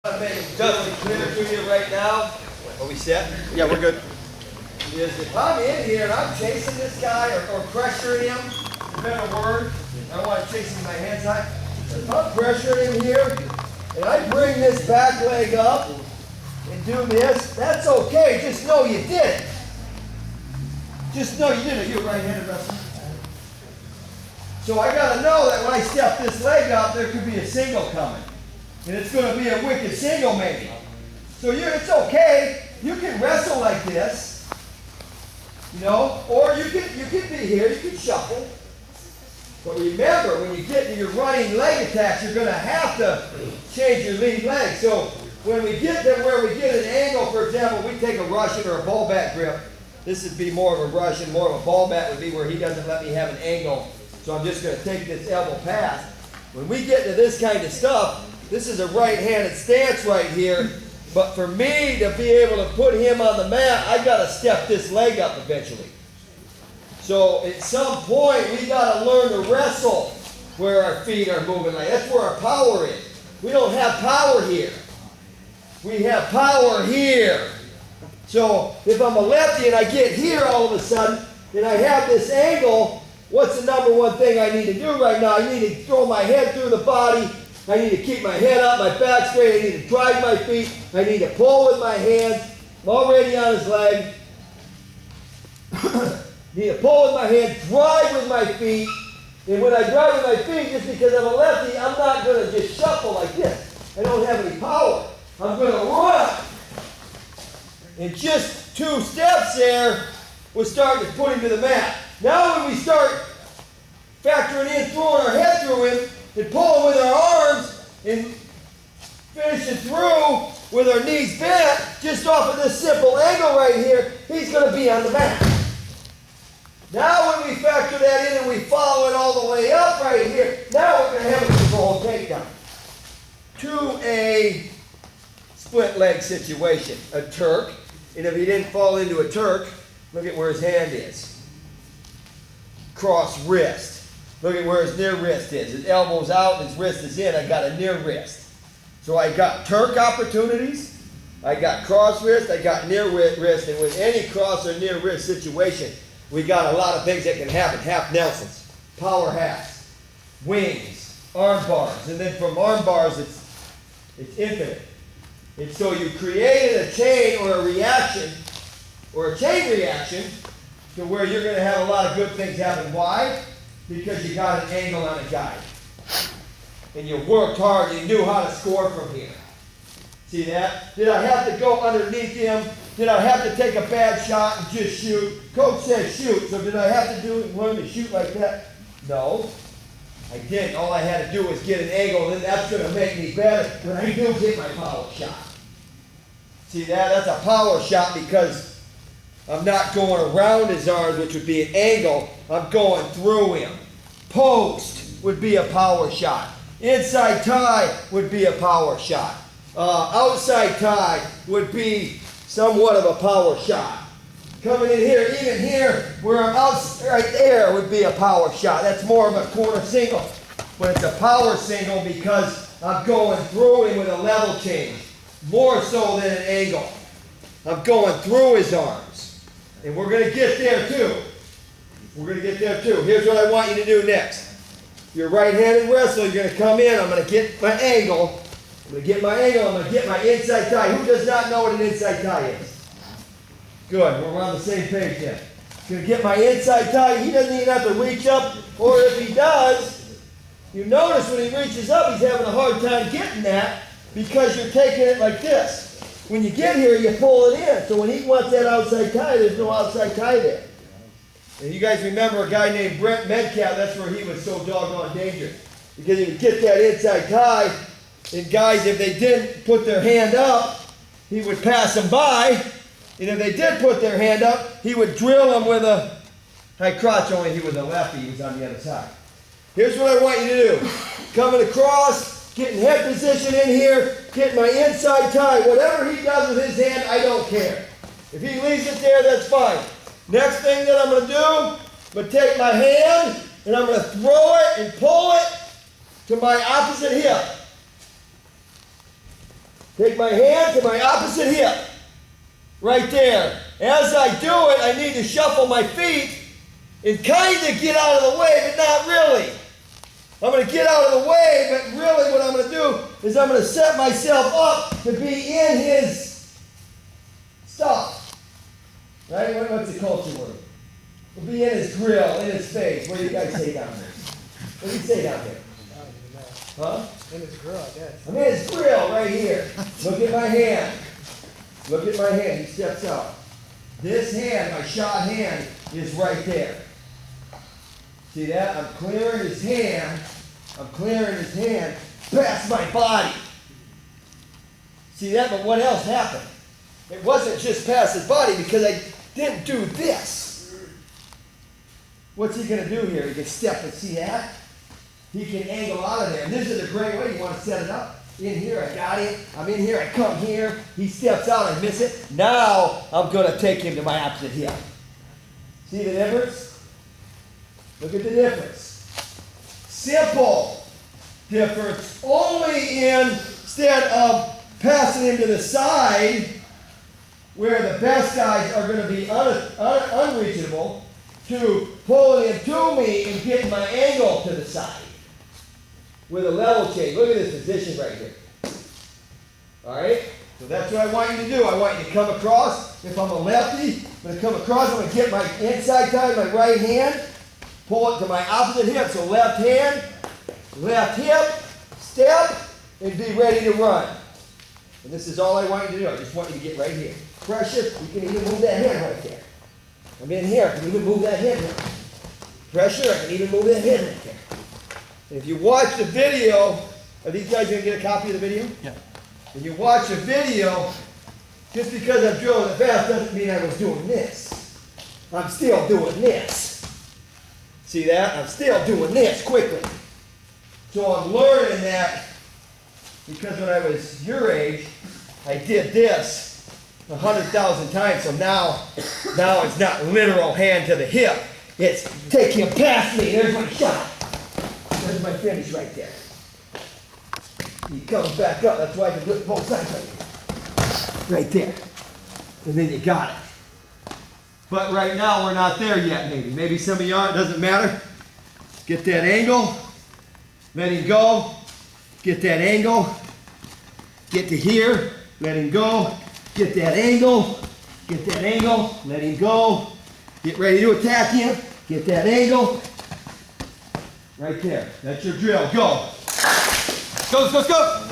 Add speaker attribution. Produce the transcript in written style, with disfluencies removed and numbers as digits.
Speaker 1: to make it doubly clear to you right now. Are we set?
Speaker 2: Yeah, we're good.
Speaker 1: Is if I'm in here and I'm chasing this guy or pressuring him, better word, I don't want to chase him with my hands high. If I'm pressuring him here and I bring this back leg up and do this, that's okay. Just know you did it. Just know you did it. You're a right-handed wrestler. So I got to know that when I step this leg up, there could be a single coming. And it's going to be a wicked single maybe. So it's okay. You can wrestle like this, you know, or you can be here, you can shuffle. But remember, when you get to your running leg attacks, you're going to have to change your lead leg. So when we get there where we get an angle, for example, we take a Russian or a ball bat grip. This would be more of a Russian, more of a ball bat would be where he doesn't let me have an angle. So I'm just going to take this elbow past. When we get to this kind of stuff, this is a right-handed stance right here. But for me to be able to put him on the mat, I got to step this leg up eventually. So at some point, we got to learn to wrestle where our feet are moving. Like that's where our power is. We don't have power here. We have power here. So if I'm a lefty and I get here all of a sudden, and I have this angle, what's the number one thing I need to do right now? I need to throw my head through the body. I need to keep my head up, my back straight. I need to drive my feet. I need to pull with my hands. I'm already on his leg. Need to pull with my hands, drive with my feet. And when I drive with my feet, just because I'm a lefty, I'm not going to just shuffle like this. I don't have any power. I'm going to run. And just 2 steps there, we're starting to put him to the mat. Now when we start factoring in, throwing our head through him, and pulling with our arms, and finishing through with our knees bent, just off of this simple angle right here, he's going to be on the mat. Now when we factor that in and we follow it all the way up right here, now we're going to have a controlled takedown. To a split leg situation, a Turk. And if he didn't fall into a Turk, look at where his hand is. Cross wrist. Look at where his near wrist is. His elbow's out and his wrist is in. I got a near wrist. So I got Turk opportunities. I got cross wrist. I got near wrist. And with any cross or near wrist situation, we got a lot of things that can happen. Half Nelsons, power halves, wings, arm bars. And then from arm bars, it's infinite. And so you created a chain or a reaction, or a chain reaction, to where you're going to have a lot of good things happen. Why? Because you got an angle on a guy. And you worked hard. You knew how to score from here. See that? Did I have to go underneath him? Did I have to take a bad shot and just shoot? Coach said shoot. So did I have to learn to shoot like that? No. I didn't. All I had to do was get an angle, and that's going to make me better when I do get my power shot. See that? That's a power shot because I'm not going around his arms, which would be an angle. I'm going through him. Post would be a power shot. Inside tie would be a power shot. Outside tie would be somewhat of a power shot. Coming in here, even here, where I'm out right there would be a power shot. That's more of a corner single. But it's a power single because I'm going through him with a level change. More so than an angle. I'm going through his arms. And we're going to get there too. We're going to get there too. Here's what I want you to do next. You're a right-handed wrestler. You're going to come in. I'm going to get my angle. I'm going to get my angle. I'm going to get my inside tie. Who does not know what an inside tie is? Good. We're on the same page then. Going to get my inside tie. He doesn't even have to reach up. Or if he does, you notice when he reaches up, he's having a hard time getting that because you're taking it like this. When you get here, you pull it in. So when he wants that outside tie, there's no outside tie there. And you guys remember a guy named Brent Metcalf, that's where he was so doggone dangerous. Because he would get that inside tie, and guys, if they didn't put their hand up, he would pass them by. And if they did put their hand up, he would drill them with a high crotch, only he was a lefty, he was on the other side. Here's what I want you to do. Coming across, getting head position in here, getting my inside tie. Whatever he does with his hand, I don't care. If he leaves it there, that's fine. Next thing that I'm going to do, I'm going to take my hand and I'm going to throw it and pull it to my opposite hip. Take my hand to my opposite hip. Right there. As I do it, I need to shuffle my feet and kind of get out of the way, but not really. I'm going to get out of the way, but really what I'm going to do is I'm going to set myself up to be in his stuff. Right? What's the culture word? We'll be in his grill, in his face. What do you guys say down there? What do you say down there? Huh?
Speaker 2: In his grill, I guess.
Speaker 1: I'm in his grill right here. Look at my hand. Look at my hand. He steps out. This hand, my shot hand, is right there. See that? I'm clearing his hand. I'm clearing his hand past my body. See that? But what else happened? It wasn't just past his body because I didn't do this. What's he going to do here? He can step and see that? He can angle out of there. And this is a great way. You want to set it up? In here, I got it. I'm in here, I come here. He steps out, I miss it. Now, I'm going to take him to my opposite hip. See the difference? Look at the difference. Simple difference. Only instead of passing him to the side, where the best guys are going to be unreachable, to pulling him to me and getting my angle to the side. With a level change. Look at this position right here. Alright? So that's what I want you to do. I want you to come across. If I'm a lefty, I'm going to come across. I'm going to get my inside side, my right hand, pull it to my opposite hip. So left hand, left hip, step, and be ready to run. And this is all I want you to do. I just want you to get right here. Pressure. You can even move that hand right there. I'm in here. I can even move that hand. Pressure. I can even move that hand right there. If you watch the video, are these guys going to get a copy of the video?
Speaker 2: Yeah.
Speaker 1: When you watch the video, just because I'm drilling it fast doesn't mean I was doing this. I'm still doing this. See that? I'm still doing this quickly. So I'm learning that because when I was your age, I did this 100,000 times. So now it's not literal hand to the hip. It's take him past me. There's my shot. There's my finish right there. He comes back up. That's why I can do it both sides right there. And then you got it. But right now we're not there yet maybe. Maybe some of you are. It doesn't matter. Get that angle. Let him go. Get that angle. Get to here. Let him go. Get that angle. Get that angle. Let him go. Get ready to attack him. Get that angle. Right there. That's your drill. Go. Go, go, go.